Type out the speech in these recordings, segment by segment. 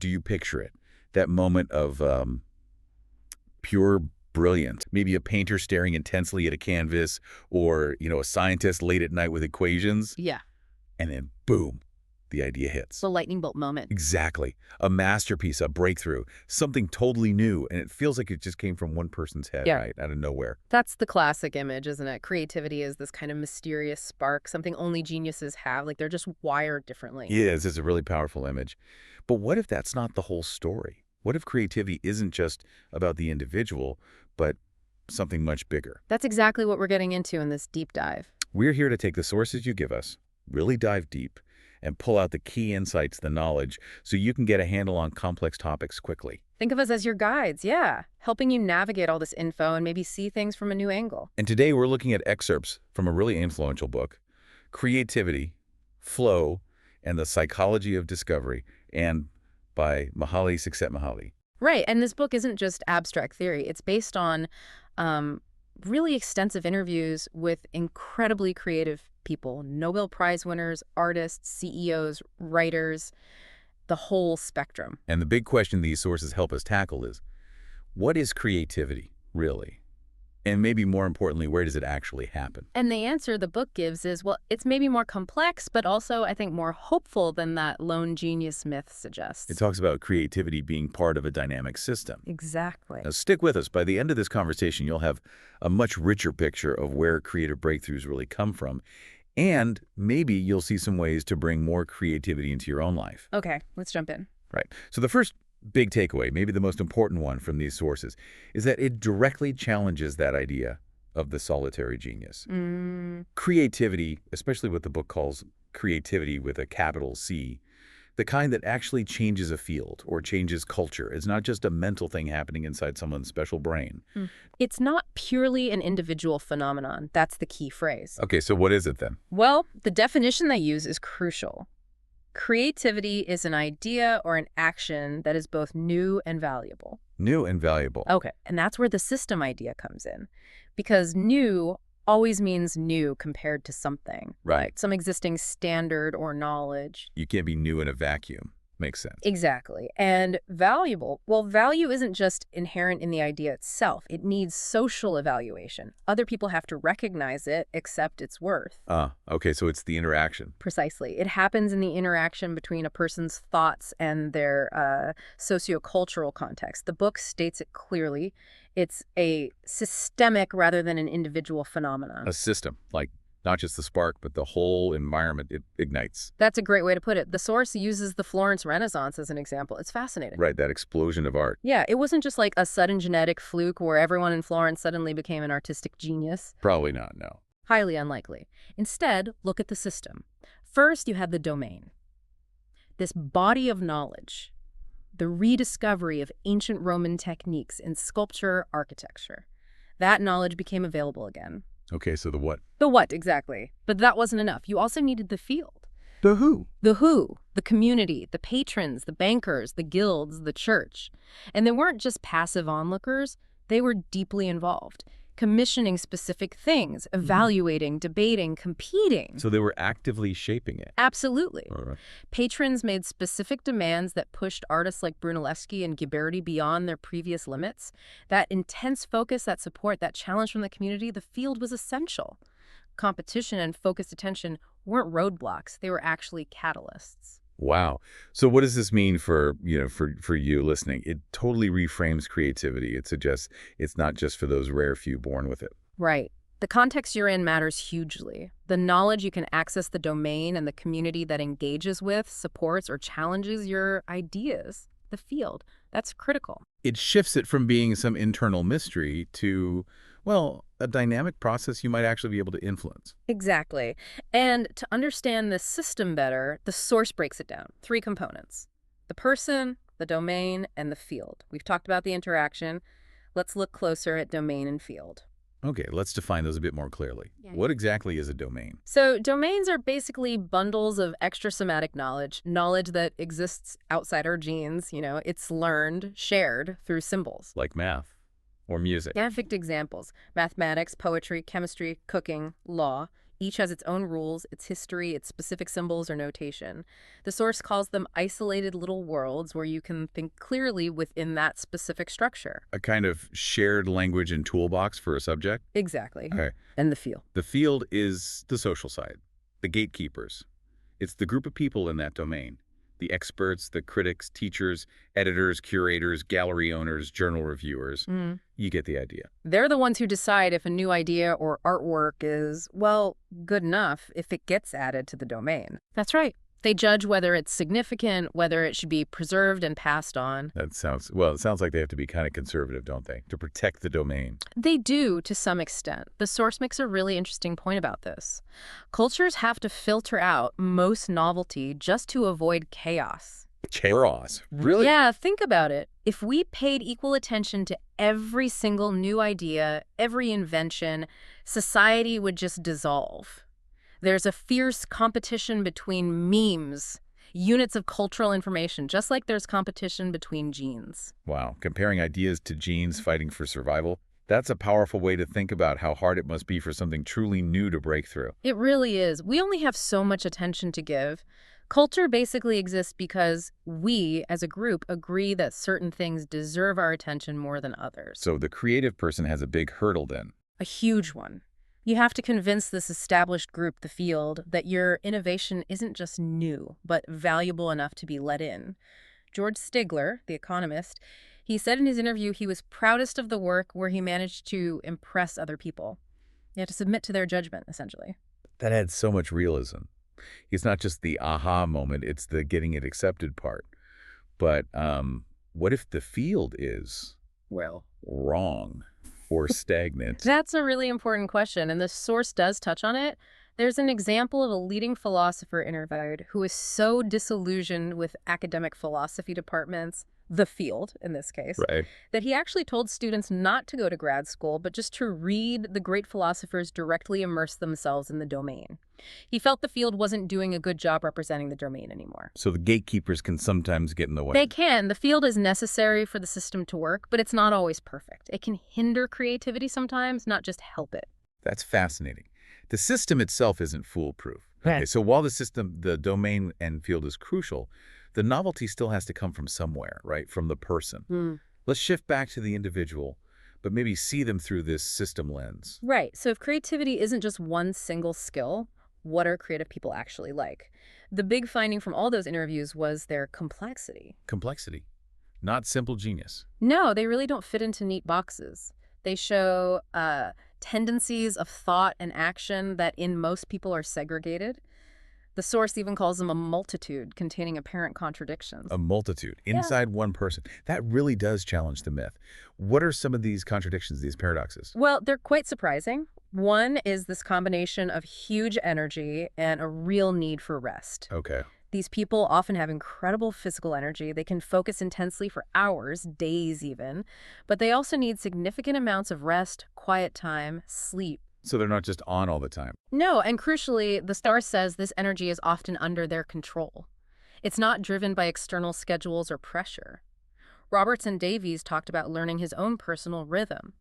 do you picture it? That moment of pure brilliance. Maybe a painter staring intensely at a canvas, or, a scientist late at night with equations, Yeah. and then boom, the idea hits. The lightning bolt moment. Exactly. A masterpiece, a breakthrough, something totally new, and it feels like it just came from one person's head, Yeah. right, out of nowhere. That's the classic image, isn't it? Creativity is this kind of mysterious spark, something only geniuses have. Like they're just wired differently. It is. It's a really powerful image. But what if that's not the whole story? What if creativity isn't just about the individual, but something much bigger? That's exactly what we're getting into in this deep dive. We're here to take the sources you give us, really dive deep, and pull out the key insights, the knowledge, so you can get a handle on complex topics quickly. Think of us as your guides, yeah, helping you navigate all this info and maybe see things from a new angle. And today we're looking at excerpts from a really influential book, Creativity, Flow, and the Psychology of Discovery, and by Mihaly Csikszentmihalyi. Right, and this book isn't just abstract theory. It's based on really extensive interviews with incredibly creative people, Nobel Prize winners, artists, CEOs, writers, the whole spectrum. And the big question these sources help us tackle is, what is creativity, really? And maybe more importantly, where does it actually happen? And the answer the book gives is, well, it's maybe more complex, but also, I think, more hopeful than that lone genius myth suggests. It talks about creativity being part of a dynamic system. Exactly. Now, stick with us. By the end of this conversation, you'll have a much richer picture of where creative breakthroughs really come from. And maybe you'll see some ways to bring more creativity into your own life. Okay, let's jump in. Right. So the first big takeaway, maybe the most important one from these sources, is that it directly challenges that idea of the solitary genius. Creativity, especially what the book calls creativity with a capital C, the kind that actually changes a field or changes culture. It's not just a mental thing happening inside someone's special brain. It's not purely an individual phenomenon. That's the key phrase. Okay, so what is it then? Well, the definition they use is crucial. Creativity is an idea or an action that is both new and valuable. New and valuable. Okay, and that's where the system idea comes in. Because new always means new compared to something. Right. Like some existing standard or knowledge. You can't be new in a vacuum. Makes sense. Exactly. And valuable, well, value isn't just inherent in the idea itself. It needs social evaluation. Other people have to recognize it, accept its worth. Okay, so it's the interaction. Precisely. It happens in the interaction between a person's thoughts and their sociocultural context. The book states it clearly. It's a systemic rather than an individual phenomenon. A system, like not just the spark, but the whole environment it ignites. That's a great way to put it. The source uses the Florence Renaissance as an example. It's fascinating. Right, that explosion of art. Yeah, it wasn't just like a sudden genetic fluke where everyone in Florence suddenly became an artistic genius. Probably not, no. Highly unlikely. Instead, look at the system. First, you have the domain. This body of knowledge, the rediscovery of ancient Roman techniques in sculpture, architecture. That knowledge became available again. Okay, so the what? The what, exactly. But that wasn't enough. You also needed the field. The who? The who, the community, the patrons, the bankers, the guilds, the church. And they weren't just passive onlookers. They were deeply involved, commissioning specific things, evaluating, debating, competing. So they were actively shaping it. Absolutely. All right. Patrons made specific demands that pushed artists like Brunelleschi and Ghiberti beyond their previous limits. That intense focus, that support, that challenge from the community, the field was essential. Competition and focused attention weren't roadblocks. They were actually catalysts. Wow. So what does this mean for you listening? It totally reframes creativity. It suggests it's not just for those rare few born with it. Right. The context you're in matters hugely. The knowledge you can access, the domain and the community that engages with, supports, or challenges your ideas, the field, that's critical. It shifts it from being some internal mystery to, well, a dynamic process you might actually be able to influence. Exactly. And to understand this system better, the source breaks it down. 3 components: the person, the domain, and the field. We've talked about the interaction. Let's look closer at domain and field. Okay, let's define those a bit more clearly. What exactly is a domain? So domains are basically bundles of extrasomatic knowledge, knowledge that exists outside our genes. It's learned, shared through symbols. Like math or music. Perfect examples: mathematics, poetry, chemistry, cooking, law. Each has its own rules, its history, its specific symbols or notation. The source calls them isolated little worlds where you can think clearly within that specific structure. A kind of shared language and toolbox for a subject? Exactly. Okay. And the feel. The field is the social side, the gatekeepers. It's the group of people in that domain. The experts, the critics, teachers, editors, curators, gallery owners, journal reviewers. You get the idea. They're the ones who decide if a new idea or artwork is, well, good enough if it gets added to the domain. That's right. They judge whether it's significant, whether it should be preserved and passed on. It sounds like they have to be kind of conservative, don't they? To protect the domain. They do, to some extent. The source makes a really interesting point about this. Cultures have to filter out most novelty just to avoid chaos. Chaos? Really? Yeah, think about it. If we paid equal attention to every single new idea, every invention, society would just dissolve. There's a fierce competition between memes, units of cultural information, just like there's competition between genes. Wow. Comparing ideas to genes fighting for survival? That's a powerful way to think about how hard it must be for something truly new to break through. It really is. We only have so much attention to give. Culture basically exists because we, as a group, agree that certain things deserve our attention more than others. So the creative person has a big hurdle then. A huge one. You have to convince this established group, the field, that your innovation isn't just new, but valuable enough to be let in. George Stigler, the economist, he said in his interview he was proudest of the work where he managed to impress other people. You have to submit to their judgment, essentially. That adds so much realism. It's not just the aha moment, it's the getting it accepted part. But what if the field is, well, wrong or stagnant? That's a really important question, and the source does touch on it. There's an example of a leading philosopher interviewed who is so disillusioned with academic philosophy departments, the field in this case, Right. that he actually told students not to go to grad school, but just to read the great philosophers directly immerse themselves in the domain. He felt the field wasn't doing a good job representing the domain anymore. So the gatekeepers can sometimes get in the way. They can. The field is necessary for the system to work, but it's not always perfect. It can hinder creativity sometimes, not just help it. That's fascinating. The system itself isn't foolproof. Okay, so while the domain and field is crucial, the novelty still has to come from somewhere, right? From the person. Let's shift back to the individual, but maybe see them through this system lens. Right. So if creativity isn't just one single skill, what are creative people actually like? The big finding from all those interviews was their complexity. Complexity, not simple genius. No, they really don't fit into neat boxes. They show tendencies of thought and action that in most people are segregated. The source even calls them a multitude containing apparent contradictions. A multitude inside one person. That really does challenge the myth. What are some of these contradictions, these paradoxes? Well, they're quite surprising. One is this combination of huge energy and a real need for rest. Okay. These people often have incredible physical energy. They can focus intensely for hours, days even, but they also need significant amounts of rest, quiet time, sleep. So they're not just on all the time. No, and crucially, the star says this energy is often under their control. It's not driven by external schedules or pressure. Roberts and Davies talked about learning his own personal rhythm.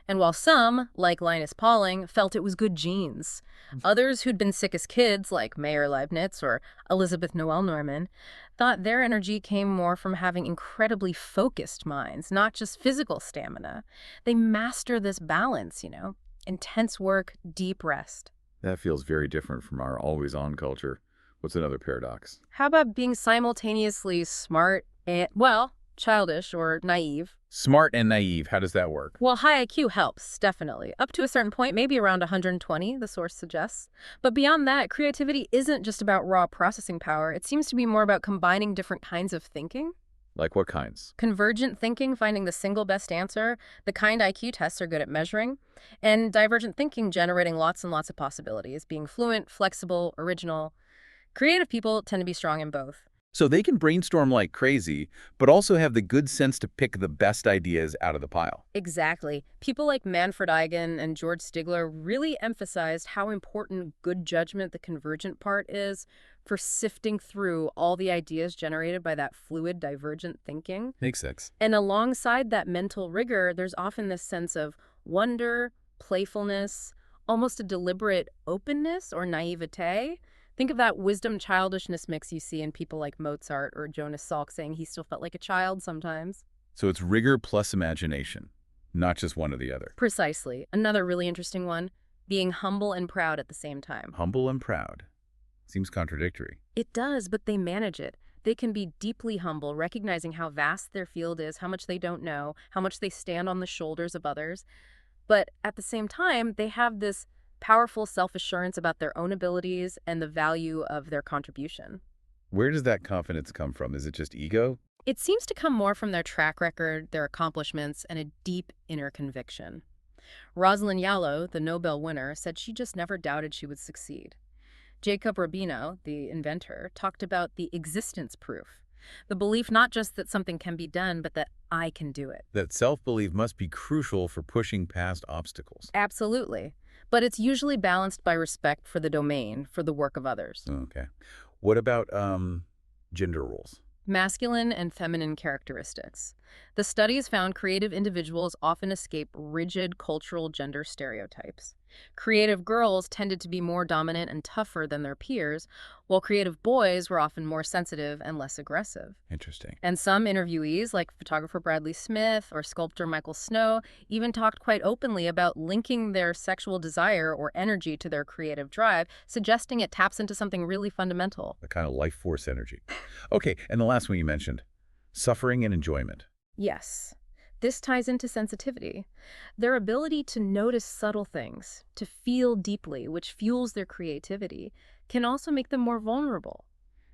And while some, like Linus Pauling, felt it was good genes, others who'd been sick as kids, like Meyer Leibniz or Elizabeth Noel Norman, thought their energy came more from having incredibly focused minds, not just physical stamina. They master this balance, intense work, deep rest. That feels very different from our always-on culture. What's another paradox? How about being simultaneously smart and, well, childish or naive? Smart and naive. How does that work? Well, high IQ helps, definitely. Up to a certain point, maybe around 120, the source suggests. But beyond that, creativity isn't just about raw processing power. It seems to be more about combining different kinds of thinking. Like what kinds? Convergent thinking, finding the single best answer, the kind IQ tests are good at measuring, and divergent thinking, generating lots and lots of possibilities, being fluent, flexible, original. Creative people tend to be strong in both. So they can brainstorm like crazy, but also have the good sense to pick the best ideas out of the pile. Exactly. People like Manfred Eigen and George Stigler really emphasized how important good judgment, the convergent part, is for sifting through all the ideas generated by that fluid, divergent thinking. Makes sense. And alongside that mental rigor, there's often this sense of wonder, playfulness, almost a deliberate openness or naivete. Think of that wisdom-childishness mix you see in people like Mozart or Jonas Salk saying he still felt like a child sometimes. So it's rigor plus imagination, not just one or the other. Precisely. Another really interesting one, being humble and proud at the same time. Humble and proud. Seems contradictory. It does, but they manage it. They can be deeply humble, recognizing how vast their field is, how much they don't know, how much they stand on the shoulders of others. But at the same time, they have this powerful self-assurance about their own abilities and the value of their contribution. Where does that confidence come from? Is it just ego? It seems to come more from their track record, their accomplishments, and a deep inner conviction. Rosalind Yallo, the Nobel winner, said she just never doubted she would succeed. Jacob Rabino, the inventor, talked about the existence proof, the belief not just that something can be done, but that I can do it. That self-belief must be crucial for pushing past obstacles. Absolutely. But it's usually balanced by respect for the domain, for the work of others. Okay. What about gender roles? Masculine and feminine characteristics. The studies found creative individuals often escape rigid cultural gender stereotypes. Creative girls tended to be more dominant and tougher than their peers, while creative boys were often more sensitive and less aggressive. Interesting. And some interviewees, like photographer Bradley Smith or sculptor Michael Snow, even talked quite openly about linking their sexual desire or energy to their creative drive, suggesting it taps into something really fundamental. A kind of life force energy. Okay, and the last one you mentioned, suffering and enjoyment. Yes. This ties into sensitivity. Their ability to notice subtle things, to feel deeply, which fuels their creativity, can also make them more vulnerable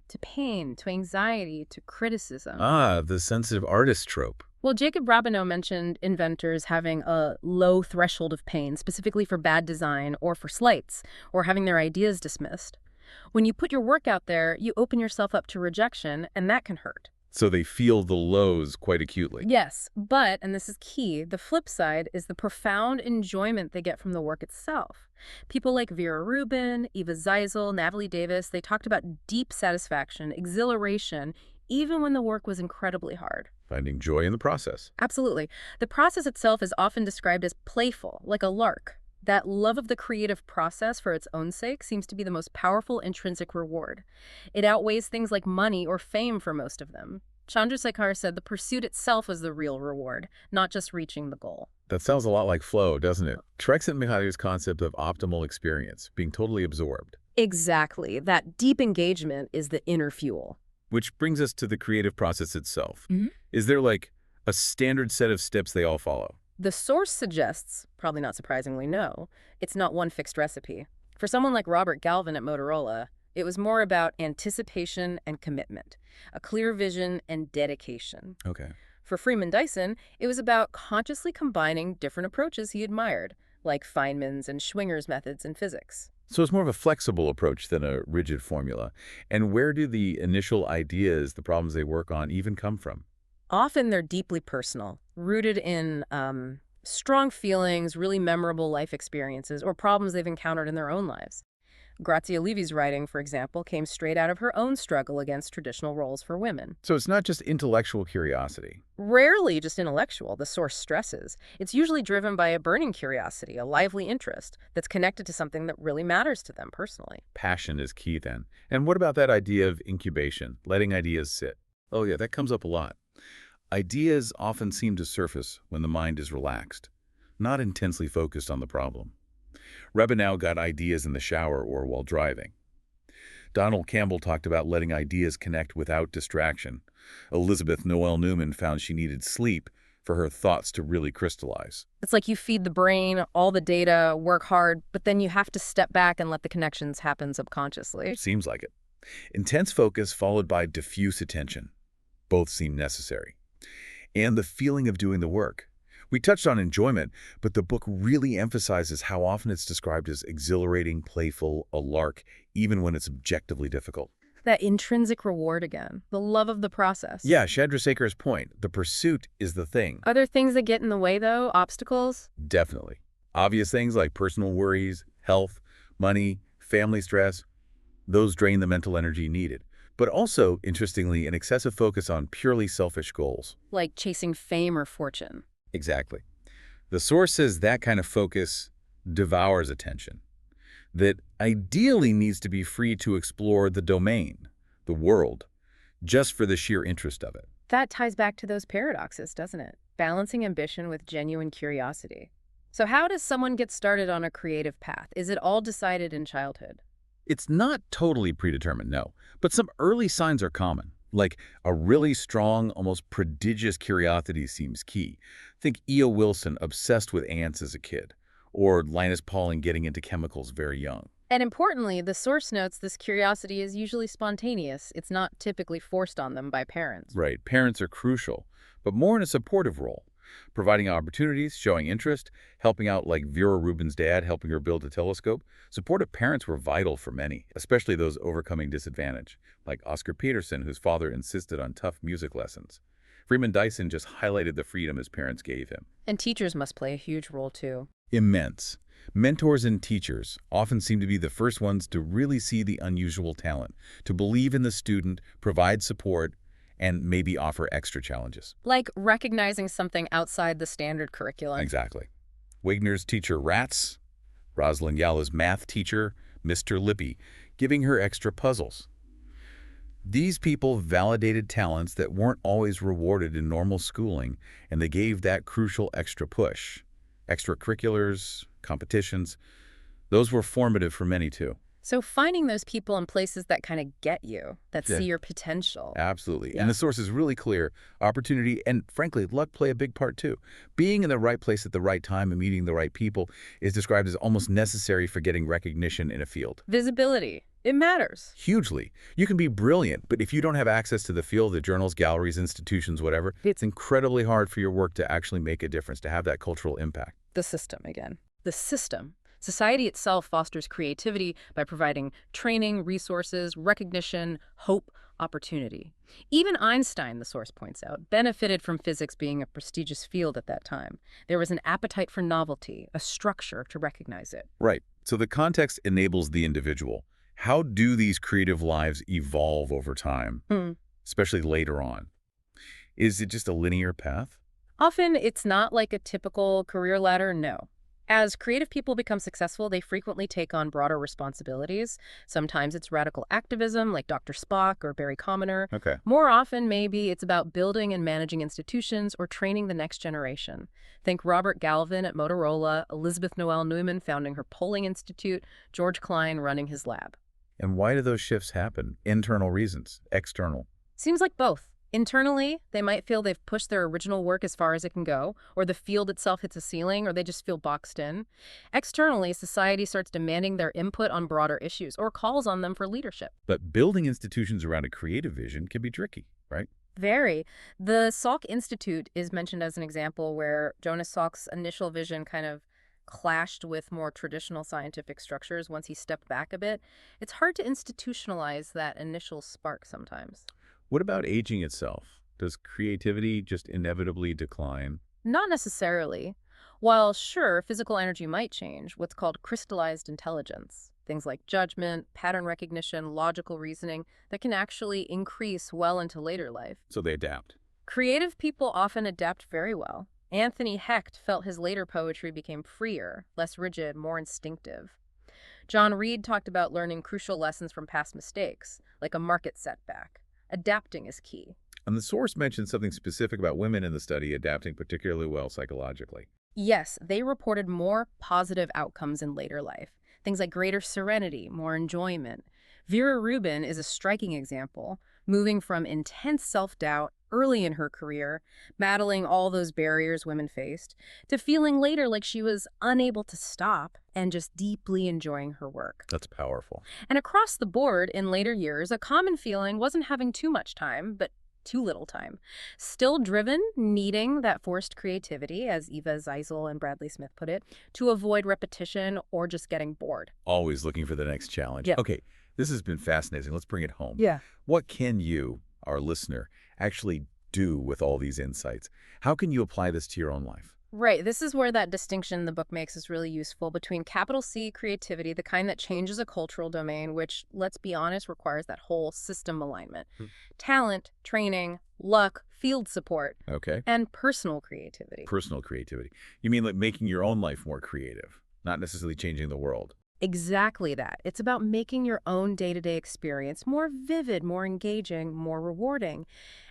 to pain, to anxiety, to criticism. Ah, the sensitive artist trope. Well, Jacob Rabinow mentioned inventors having a low threshold of pain, specifically for bad design or for slights, or having their ideas dismissed. When you put your work out there, you open yourself up to rejection, and that can hurt. So they feel the lows quite acutely. Yes, but, and this is key, the flip side is the profound enjoyment they get from the work itself. People like Vera Rubin, Eva Zeisel, Natalie Davis, they talked about deep satisfaction, exhilaration, even when the work was incredibly hard. Finding joy in the process. Absolutely. The process itself is often described as playful, like a lark. That love of the creative process for its own sake seems to be the most powerful intrinsic reward. It outweighs things like money or fame for most of them. Chandrasekhar said the pursuit itself was the real reward, not just reaching the goal. That sounds a lot like flow, doesn't it? Csikszentmihalyi's concept of optimal experience, being totally absorbed. Exactly. That deep engagement is the inner fuel. Which brings us to the creative process itself. Mhm. Is there like a standard set of steps they all follow? The source suggests, probably not surprisingly no, it's not one fixed recipe. For someone like Robert Galvin at Motorola, it was more about anticipation and commitment, a clear vision and dedication. Okay. For Freeman Dyson, it was about consciously combining different approaches he admired, like Feynman's and Schwinger's methods in physics. So it's more of a flexible approach than a rigid formula. And where do the initial ideas, the problems they work on, even come from? Often they're deeply personal, rooted in strong feelings, really memorable life experiences, or problems they've encountered in their own lives. Grazia Levy's writing, for example, came straight out of her own struggle against traditional roles for women. So it's not just intellectual curiosity. Rarely just intellectual, the source stresses. It's usually driven by a burning curiosity, a lively interest that's connected to something that really matters to them personally. Passion is key then. And what about that idea of incubation, letting ideas sit? Oh yeah, that comes up a lot. Ideas often seem to surface when the mind is relaxed, not intensely focused on the problem. Rabinow got ideas in the shower or while driving. Donald Campbell talked about letting ideas connect without distraction. Elizabeth Noel Newman found she needed sleep for her thoughts to really crystallize. It's like you feed the brain all the data, work hard, but then you have to step back and let the connections happen subconsciously. Seems like it. Intense focus followed by diffuse attention. Both seem necessary. And the feeling of doing the work. We touched on enjoyment, but the book really emphasizes how often it's described as exhilarating, playful, a lark, even when it's objectively difficult. That intrinsic reward again, the love of the process. Yeah, Chandrasekhar's point, the pursuit is the thing. Are there things that get in the way, though? Obstacles? Definitely. Obvious things like personal worries, health, money, family stress, those drain the mental energy needed. But also, interestingly, an excessive focus on purely selfish goals. Like chasing fame or fortune. Exactly. The source says that kind of focus devours attention, that ideally needs to be free to explore the domain, the world, just for the sheer interest of it. That ties back to those paradoxes, doesn't it? Balancing ambition with genuine curiosity. So how does someone get started on a creative path? Is it all decided in childhood? It's not totally predetermined, no, but some early signs are common. Like a really strong, almost prodigious curiosity seems key. Think E.O. Wilson obsessed with ants as a kid, or Linus Pauling getting into chemicals very young. And importantly, the source notes this curiosity is usually spontaneous. It's not typically forced on them by parents. Right, parents are crucial, but more in a supportive role, providing opportunities, showing interest, helping out like Vera Rubin's dad, helping her build a telescope. Supportive parents were vital for many, especially those overcoming disadvantage, like Oscar Peterson, whose father insisted on tough music lessons. Freeman Dyson just highlighted the freedom his parents gave him. And teachers must play a huge role too. Immense. Mentors and teachers often seem to be the first ones to really see the unusual talent, to believe in the student, provide support, and maybe offer extra challenges. Like recognizing something outside the standard curriculum. Exactly. Wagner's teacher Rats, Rosalind Yallow's math teacher, Mr. Lippy, giving her extra puzzles. These people validated talents that weren't always rewarded in normal schooling, and they gave that crucial extra push. Extracurriculars, competitions, those were formative for many too. So finding those people and places that kind of get you, that Yeah. see your potential. Absolutely. Yeah. And the source is really clear. Opportunity and, frankly, luck play a big part too. Being in the right place at the right time and meeting the right people is described as almost necessary for getting recognition in a field. Visibility. It matters. Hugely. You can be brilliant, but if you don't have access to the field, the journals, galleries, institutions, whatever, it's incredibly hard for your work to actually make a difference, to have that cultural impact. The system again. The system. Society itself fosters creativity by providing training, resources, recognition, hope, opportunity. Even Einstein, the source points out, benefited from physics being a prestigious field at that time. There was an appetite for novelty, a structure to recognize it. Right. So the context enables the individual. How do these creative lives evolve over time, especially later on? Is it just a linear path? Often it's not like a typical career ladder, no. As creative people become successful, they frequently take on broader responsibilities. Sometimes it's radical activism, like Dr. Spock or Barry Commoner. Okay. More often, maybe it's about building and managing institutions or training the next generation. Think Robert Galvin at Motorola, Elizabeth Noel Neumann founding her polling institute, George Klein running his lab. And why do those shifts happen? Internal reasons, external. Seems like both. Internally, they might feel they've pushed their original work as far as it can go, or the field itself hits a ceiling, or they just feel boxed in. Externally, society starts demanding their input on broader issues or calls on them for leadership. But building institutions around a creative vision can be tricky, right? Very. The Salk Institute is mentioned as an example where Jonas Salk's initial vision kind of clashed with more traditional scientific structures once he stepped back a bit. It's hard to institutionalize that initial spark sometimes. What about aging itself? Does creativity just inevitably decline? Not necessarily. While sure, physical energy might change, what's called crystallized intelligence, things like judgment, pattern recognition, logical reasoning, that can actually increase well into later life. So they adapt. Creative people often adapt very well. Anthony Hecht felt his later poetry became freer, less rigid, more instinctive. John Reed talked about learning crucial lessons from past mistakes, like a market setback. Adapting is key. And the source mentioned something specific about women in the study adapting particularly well psychologically. Yes, they reported more positive outcomes in later life. Things like greater serenity, more enjoyment. Vera Rubin is a striking example, moving from intense self-doubt early in her career, battling all those barriers women faced, to feeling later like she was unable to stop and just deeply enjoying her work. That's powerful. And across the board, in later years, a common feeling wasn't having too much time, but too little time. Still driven, needing that forced creativity, as Eva Zeisel and Bradley Smith put it, to avoid repetition or just getting bored. Always looking for the next challenge. Yeah. Okay, this has been fascinating. Let's bring it home. Yeah. What can you, our listener, actually do with all these insights? How can you apply this to your own life? Right. This is where that distinction the book makes is really useful between capital C creativity, the kind that changes a cultural domain, which, let's be honest, requires that whole system alignment. Talent, training, luck, field support, Okay. and personal creativity. Personal creativity. You mean like making your own life more creative? not necessarily changing the world. Exactly that. It's about making your own day-to-day experience more vivid, more engaging, more rewarding.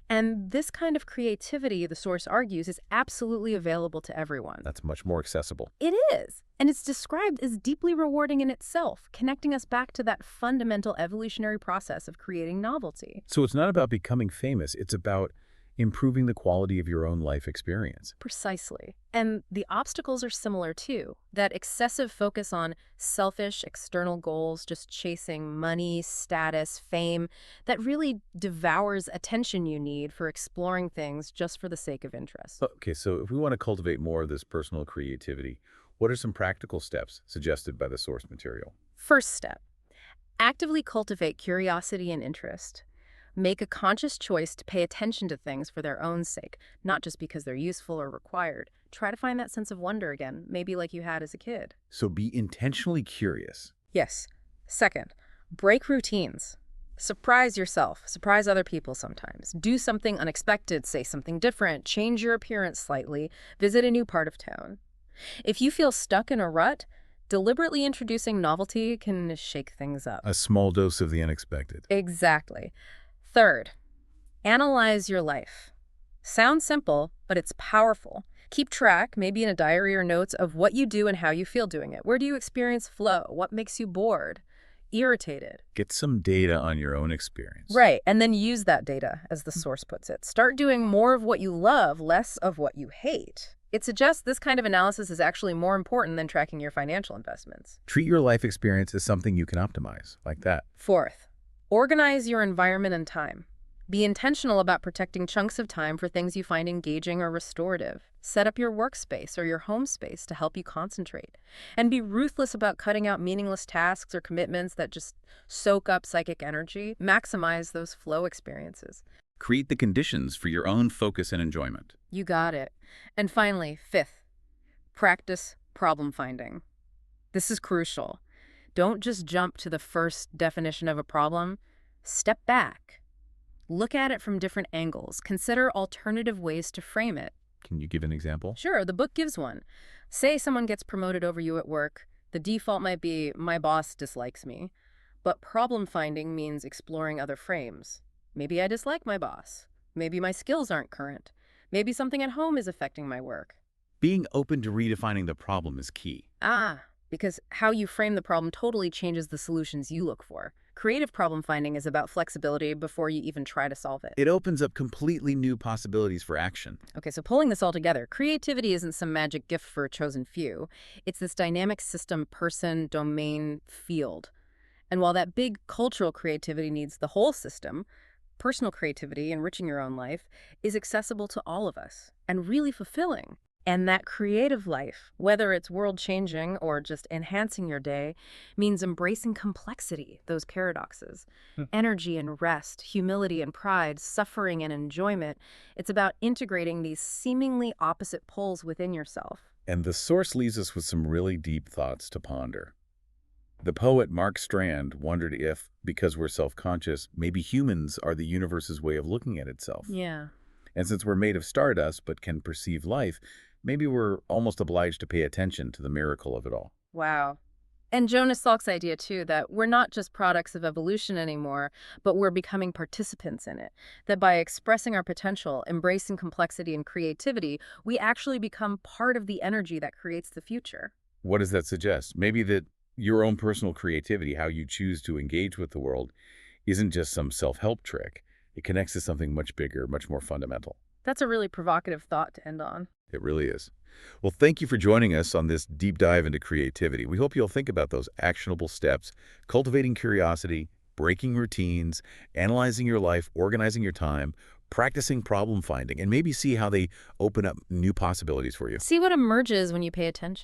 And this kind of creativity, the source argues, is absolutely available to everyone. That's much more accessible. It is. And it's described as deeply rewarding in itself, connecting us back to that fundamental evolutionary process of creating novelty. So it's not about becoming famous, it's about improving the quality of your own life experience. Precisely. And the obstacles are similar too. That excessive focus on selfish external goals, just chasing money, status, fame, that really devours attention you need for exploring things just for the sake of interest. Okay, so if we want to cultivate more of this personal creativity, what are some practical steps suggested by the source material? First step, actively cultivate curiosity and interest. Make a conscious choice to pay attention to things for their own sake, not just because they're useful or required. Try to find that sense of wonder again, maybe like you had as a kid. So be intentionally curious. Yes. Second, break routines. Surprise yourself, surprise other people sometimes. Do something unexpected, say something different, change your appearance slightly, visit a new part of town. If you feel stuck in a rut, deliberately introducing novelty can shake things up. A small dose of the unexpected. Exactly. Third, analyze your life. Sounds simple, but it's powerful. Keep track, maybe in a diary or notes, of what you do and how you feel doing it. Where do you experience flow? What makes you bored? Irritated? Get some data on your own experience. Right, and then use that data, as the source puts it. Start doing more of what you love, less of what you hate. It suggests this kind of analysis is actually more important than tracking your financial investments. Treat your life experience as something you can optimize, like that. Fourth, organize your environment and time. Be intentional about protecting chunks of time for things you find engaging or restorative. Set up your workspace or your home space to help you concentrate. And be ruthless about cutting out meaningless tasks or commitments that just soak up psychic energy. Maximize those flow experiences. Create the conditions for your own focus and enjoyment. You got it. And finally, fifth, practice problem finding. This is crucial. Don't just jump to the first definition of a problem. Step back. Look at it from different angles. Consider alternative ways to frame it. Can you give an example? Sure, the book gives one. Say someone gets promoted over you at work. The default might be, my boss dislikes me. But problem finding means exploring other frames. Maybe I dislike my boss. Maybe my skills aren't current. Maybe something at home is affecting my work. Being open to redefining the problem is key. Because how you frame the problem totally changes the solutions you look for. Creative problem finding is about flexibility before you even try to solve it. It opens up completely new possibilities for action. Okay, so pulling this all together, creativity isn't some magic gift for a chosen few. It's this dynamic system, person, domain, field. And while that big cultural creativity needs the whole system, personal creativity, enriching your own life, is accessible to all of us and really fulfilling. And that creative life, whether it's world-changing or just enhancing your day, means embracing complexity, those paradoxes, energy and rest, humility and pride, suffering and enjoyment. It's about integrating these seemingly opposite poles within yourself. And the source leaves us with some really deep thoughts to ponder. The poet Mark Strand wondered if, because we're self-conscious, maybe humans are the universe's way of looking at itself. Yeah. And since we're made of stardust but can perceive life, maybe we're almost obliged to pay attention to the miracle of it all. Wow. And Jonas Salk's idea, too, that we're not just products of evolution anymore, but we're becoming participants in it. That by expressing our potential, embracing complexity and creativity, we actually become part of the energy that creates the future. What does that suggest? Maybe that your own personal creativity, how you choose to engage with the world, isn't just some self-help trick. It connects to something much bigger, much more fundamental. That's a really provocative thought to end on. It really is. Well, thank you for joining us on this deep dive into creativity. We hope you'll think about those actionable steps: cultivating curiosity, breaking routines, analyzing your life, organizing your time, practicing problem finding, and maybe see how they open up new possibilities for you. See what emerges when you pay attention.